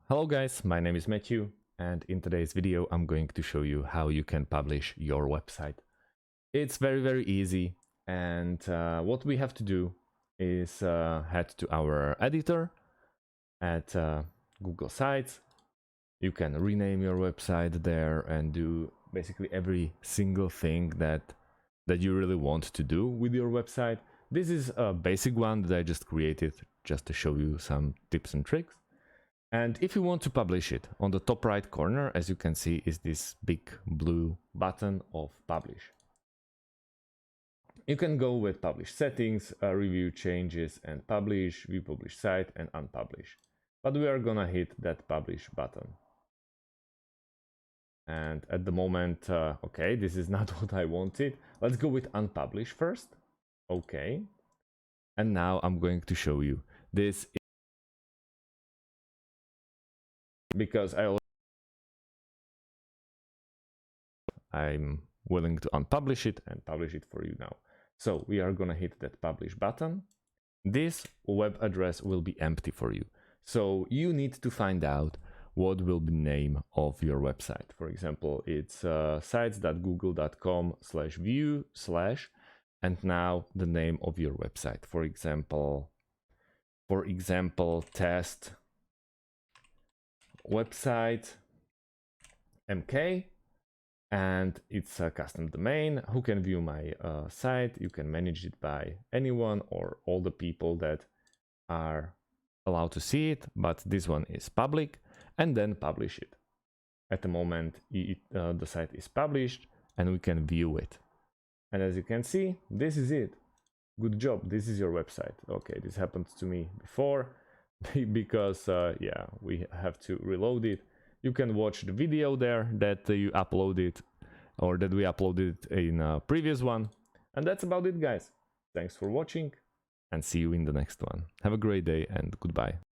Hello guys, my name is Matthew, and in today's video I'm going to show you how you can publish your website. It's very easy, and what we have to do is head to our editor at Google Sites. You can rename your website there and do basically every single thing that you really want to do with your website. This is a basic one that I just created just to show you some tips and tricks. And if you want to publish it, on the top right corner, as you can see, is this big blue button of publish. You can go with publish settings, review changes and publish, view publish site and unpublish. But we are gonna hit that publish button. And at the moment, okay, this is not what I wanted. Let's go with unpublish first. Okay. And now I'm going to show you this. Because I'm willing to unpublish it and publish it for you now. So we are gonna hit that publish button. This web address will be empty for you. So you need to find out what will be the name of your website. For example, it's sites.google.com/view/ and now the name of your website. For example, test website mk, and it's a custom domain. Who can view my site? You can manage it by anyone or all the people that are allowed to see it, but this one is public, and then publish it. At the moment the site is published and we can view it, and as you can see, this is it. Good job, this is your website. Okay, this happened to me before because yeah, we have to reload it. You can watch the video there that you uploaded, or that we uploaded in a previous one. And that's about it, guys. Thanks for watching and see you in the next one. Have a great day and goodbye.